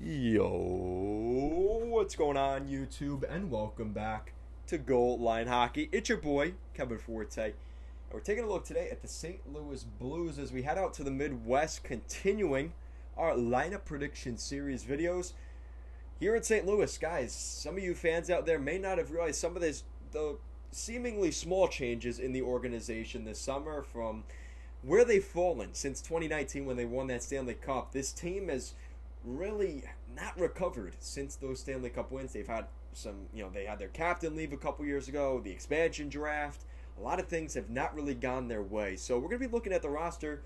Yo, what's going on, YouTube? And welcome back to Goal Line Hockey. It's your boy, Kevin Forte. And we're taking a look today at the St. Louis Blues as we head out to the Midwest, continuing our lineup prediction series videos here in St. Louis. Guys, some of you fans out there may not have realized some of the seemingly small changes in the organization this summer from where they've fallen since 2019 when they won that Stanley Cup. This team has really not recovered since those Stanley Cup wins. They've had they had their captain leave a couple years ago, the expansion draft. A lot of things have not really gone their way. So we're going to be looking at the roster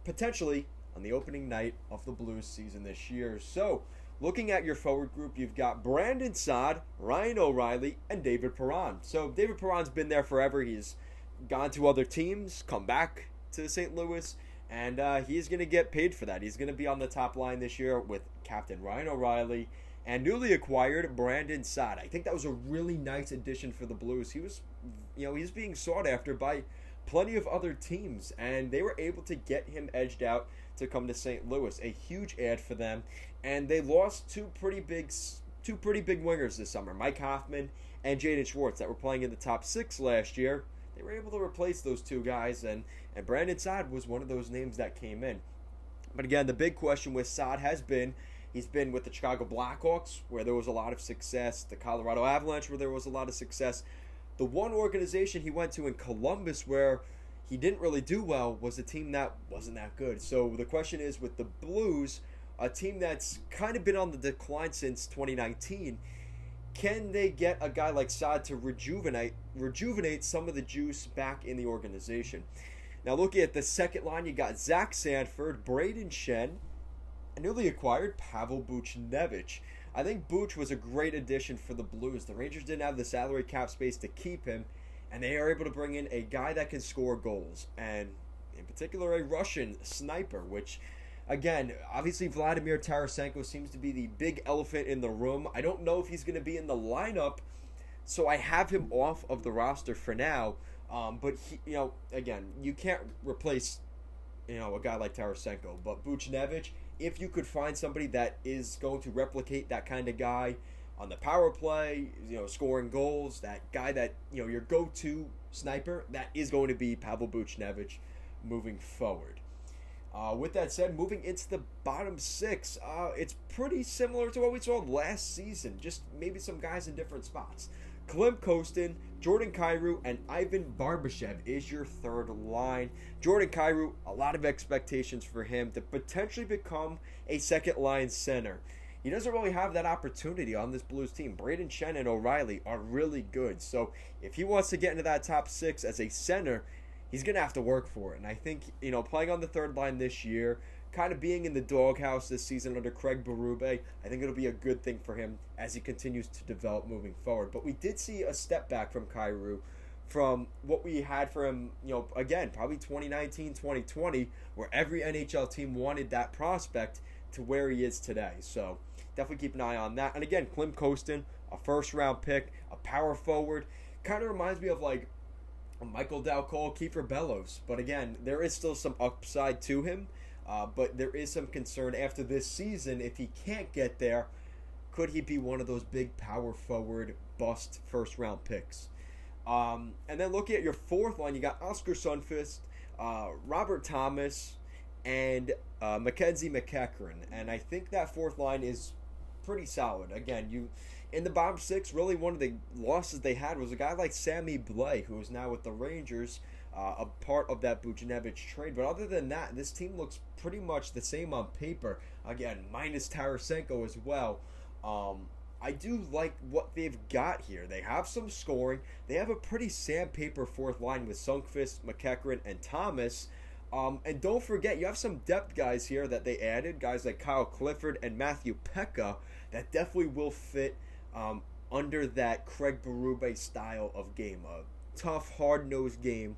potentially on the opening night of the Blues season this year. So looking at your forward group, you've got Brandon Saad, Ryan O'Reilly, and David Perron. So David Perron's been there forever. He's gone to other teams, come back to St. Louis, and he's going to get paid for that. He's going to be on the top line this year with Captain Ryan O'Reilly and newly acquired Brandon Saad. I think that was a really nice addition for the Blues. He was, he's being sought after by plenty of other teams, and they were able to get him edged out to come to St. Louis. A huge ad for them, and they lost two pretty big wingers this summer, Mike Hoffman and Jaden Schwartz, that were playing in the top six last year. They were able to replace those two guys, and Brandon Saad was one of those names that came in. But again, the big question with Saad has been, he's been with the Chicago Blackhawks, where there was a lot of success, the Colorado Avalanche, where there was a lot of success. The one organization he went to in Columbus, where he didn't really do well, was a team that wasn't that good. So the question is, with the Blues, a team that's kind of been on the decline since 2019, can they get a guy like Saad to rejuvenate some of the juice back in the organization? Now looking at the second line, you got Zach Sanford, Braden Shen, and newly acquired Pavel Buchnevich. I think Buch was a great addition for the Blues. The Rangers didn't have the salary cap space to keep him, and they are able to bring in a guy that can score goals, and in particular a Russian sniper, which, again, obviously Vladimir Tarasenko seems to be the big elephant in the room. I don't know if he's going to be in the lineup, so I have him off of the roster for now. But he, again, you can't replace, a guy like Tarasenko. But Buchnevich, if you could find somebody that is going to replicate that kind of guy on the power play, scoring goals, that guy that, your go-to sniper, that is going to be Pavel Buchnevich moving forward. With that said, moving into the bottom six, it's pretty similar to what we saw last season, just maybe some guys in different spots. Klim Kostin, Jordan Kyrou, and Ivan Barbashev is your third line. Jordan Kyrou, a lot of expectations for him to potentially become a second line center. He doesn't really have that opportunity on this Blues team. Braden Shen and O'Reilly are really good, so if he wants to get into that top six as a center, he's going to have to work for it. And I think, playing on the third line this year, kind of being in the doghouse this season under Craig Berube, I think it'll be a good thing for him as he continues to develop moving forward. But we did see a step back from Kyrou from what we had for him, again, probably 2019, 2020, where every NHL team wanted that prospect to where he is today. So definitely keep an eye on that. And again, Klim Kostin, a first-round pick, a power forward, kind of reminds me of like Michael Dal Colle, Kiefer Bellows. But again, there is still some upside to him. But there is some concern after this season. If he can't get there, could he be one of those big power forward bust first round picks? And then looking at your fourth line, you got Oscar Sundqvist, Robert Thomas, and Mackenzie McEachern. And I think that fourth line is pretty solid. Again, in the bottom six, really one of the losses they had was a guy like Sammy Blais, who is now with the Rangers, a part of that Buchnevich trade. But other than that, this team looks pretty much the same on paper. Again, minus Tarasenko as well. I do like what they've got here. They have some scoring. They have a pretty sandpaper fourth line with Sundqvist, McEachern, and Thomas. And don't forget, you have some depth guys here that they added, guys like Kyle Clifford and Matthew Pekka, that definitely will fit under that Craig Berube style of game. A tough, hard-nosed game,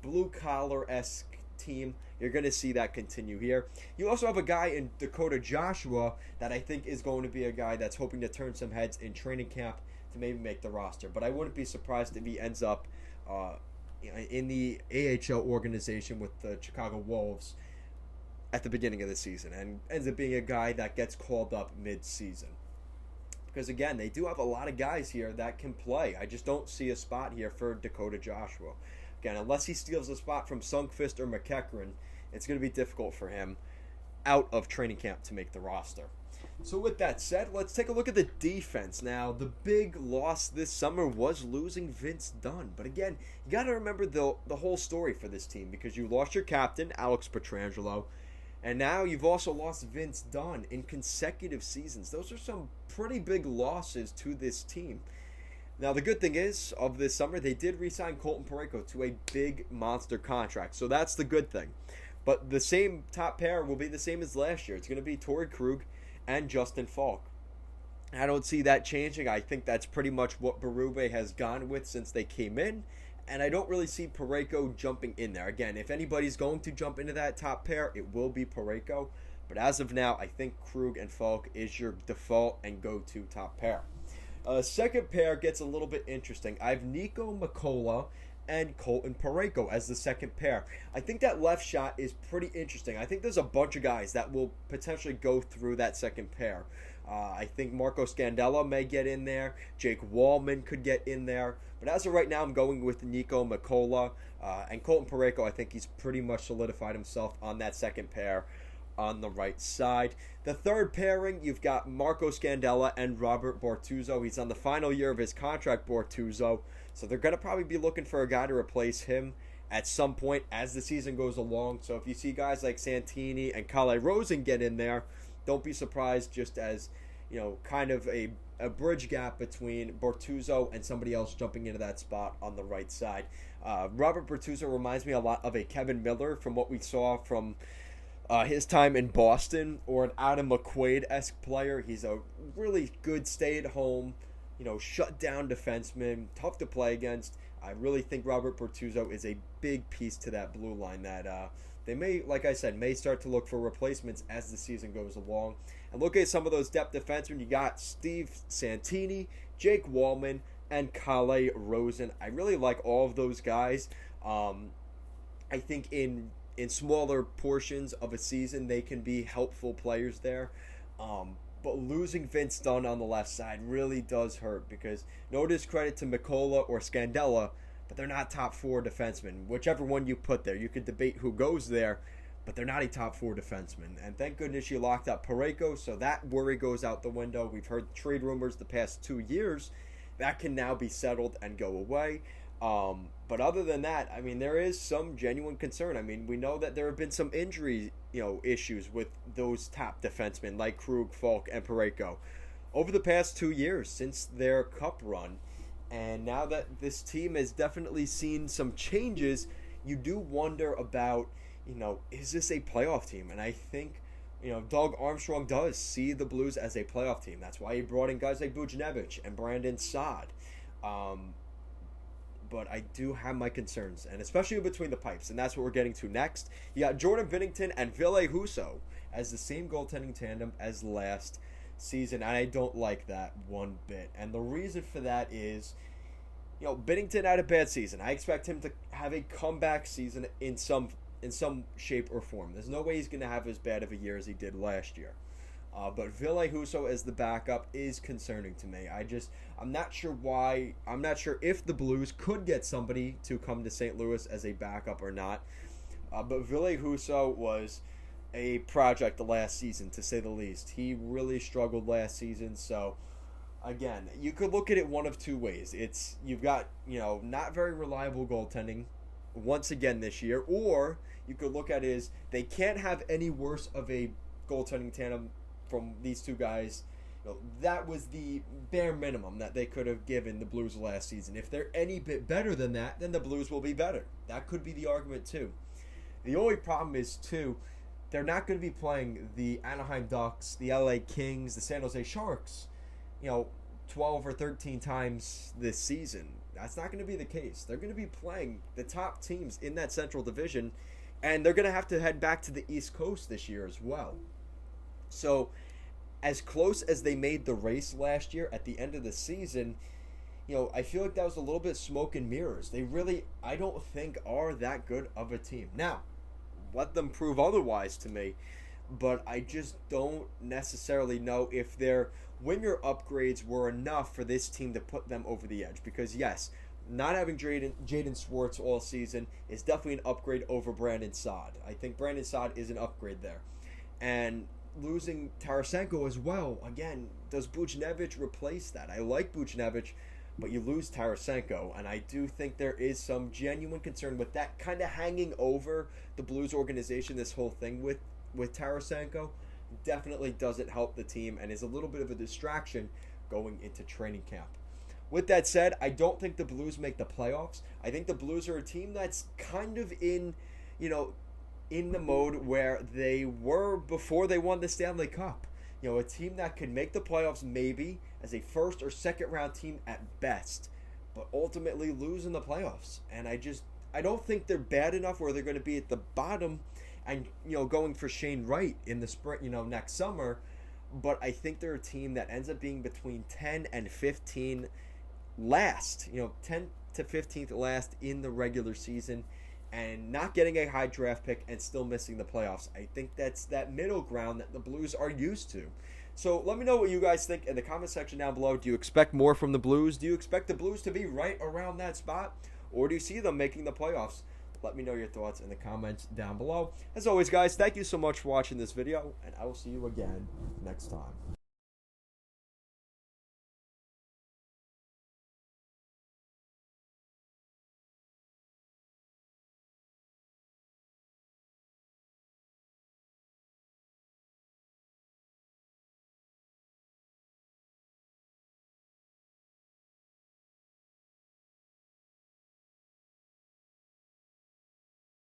blue-collar-esque team. You're going to see that continue here. You also have a guy in Dakota Joshua that I think is going to be a guy that's hoping to turn some heads in training camp to maybe make the roster. But I wouldn't be surprised if he ends up in the AHL organization with the Chicago Wolves at the beginning of the season and ends up being a guy that gets called up mid-season. Because again, they do have a lot of guys here that can play. I just don't see a spot here for Dakota Joshua. Again, unless he steals a spot from Sundqvist or McEachran, it's going to be difficult for him out of training camp to make the roster. So with that said, let's take a look at the defense. Now, the big loss this summer was losing Vince Dunn. But again, you got to remember the whole story for this team, because you lost your captain, Alex Pietrangelo, and now you've also lost Vince Dunn in consecutive seasons. Those are some pretty big losses to this team. Now, the good thing is, of this summer, they did re-sign Colton Parayko to a big monster contract. So that's the good thing. But the same top pair will be the same as last year. It's going to be Torey Krug and Justin Faulk. I don't see that changing. I think that's pretty much what Berube has gone with since they came in. And I don't really see Parayko jumping in there. Again, if anybody's going to jump into that top pair, it will be Parayko. But as of now, I think Krug and Faulk is your default and go-to top pair. Second pair gets a little bit interesting. I have Niko Mikkola and Colton Parayko as the second pair. I think that left shot is pretty interesting. I think there's a bunch of guys that will potentially go through that second pair. I think Marco Scandella may get in there. Jake Wallman could get in there. But as of right now, I'm going with Niko Mikkola. And Colton Parayko, I think he's pretty much solidified himself on that second pair on the right side. The third pairing, you've got Marco Scandella and Robert Bortuzzo. He's on the final year of his contract, Bortuzzo. So they're going to probably be looking for a guy to replace him at some point as the season goes along. So if you see guys like Santini and Kalle Rosen get in there, don't be surprised, just as, you know, kind of a bridge gap between Bortuzzo and somebody else jumping into that spot on the right side. Robert Bortuzzo reminds me a lot of a Kevin Miller from what we saw from his time in Boston, or an Adam McQuaid-esque player. He's a really good stay-at-home, you know, shut-down defenseman, tough to play against. I really think Robert Bortuzzo is a big piece to that blue line that they may, like I said, may start to look for replacements as the season goes along. And look at some of those depth defensemen. You got Steve Santini, Jake Wallman, and Kalle Rosen. I really like all of those guys. I think in smaller portions of a season, they can be helpful players there. But losing Vince Dunn on the left side really does hurt, because no discredit to Mikkola or Scandella, but they're not top four defensemen. Whichever one you put there, you could debate who goes there, but they're not a top four defenseman. And thank goodness you locked up Parayko, so that worry goes out the window. We've heard trade rumors the past 2 years. That can now be settled and go away. But other than that, I mean, there is some genuine concern. I mean, we know that there have been some injury, issues with those top defensemen like Krug, Faulk, and Parayko over the past 2 years since their cup run. And now that this team has definitely seen some changes, you do wonder about, is this a playoff team? And I think, Doug Armstrong does see the Blues as a playoff team. That's why he brought in guys like Buchnevich and Brandon Saad. But I do have my concerns, and especially between the pipes, and that's what we're getting to next. You got Jordan Binnington and Ville Husso as the same goaltending tandem as last season, and I don't like that one bit. And the reason for that is, Binnington had a bad season. I expect him to have a comeback season in some shape or form. There's no way he's going to have as bad of a year as he did last year. But Ville Husso as the backup is concerning to me. I'm not sure why. I'm not sure if the Blues could get somebody to come to St. Louis as a backup or not. But Ville Husso was a project last season, to say the least. He really struggled last season. So, again, you could look at it one of two ways. You've got, not very reliable goaltending once again this year. Or you could look at it as they can't have any worse of a goaltending tandem from these two guys. That was the bare minimum that they could have given the Blues last season. If they're any bit better than that, then the Blues will be better. That could be the argument too. The only problem is too, they're not going to be playing the Anaheim Ducks, the LA Kings, the San Jose Sharks, 12 or 13 times this season. That's not going to be the case. They're going to be playing the top teams in that Central Division, and they're going to have to head back to the East Coast this year as well. So, as close as they made the race last year at the end of the season, I feel like that was a little bit smoke and mirrors. They really, I don't think, are that good of a team. Now, let them prove otherwise to me. But I just don't necessarily know if their winger upgrades were enough for this team to put them over the edge. Because yes, not having Jaden Schwartz all season is definitely an upgrade over Brandon Saad. I think Brandon Saad is an upgrade there. And losing Tarasenko as well, again, does Buchnevich replace that? I like Buchnevich, but you lose Tarasenko, and I do think there is some genuine concern with that kind of hanging over the Blues organization, this whole thing with Tarasenko. Definitely doesn't help the team and is a little bit of a distraction going into training camp. With that said, I don't think the Blues make the playoffs. I think the Blues are a team that's kind of in the mode where they were before they won the Stanley Cup. A team that could make the playoffs maybe as a first or second round team at best, but ultimately lose in the playoffs. And I don't think they're bad enough where they're going to be at the bottom and going for Shane Wright in the spring, next summer. But I think they're a team that ends up being between 10 and 15 last, 10 to 15th last in the regular season, and not getting a high draft pick and still missing the playoffs. I think that's that middle ground that the Blues are used to. So let me know what you guys think in the comment section down below. Do you expect more from the Blues? Do you expect the Blues to be right around that spot? Or do you see them making the playoffs? Let me know your thoughts in the comments down below. As always, guys, thank you so much for watching this video, and I will see you again next time.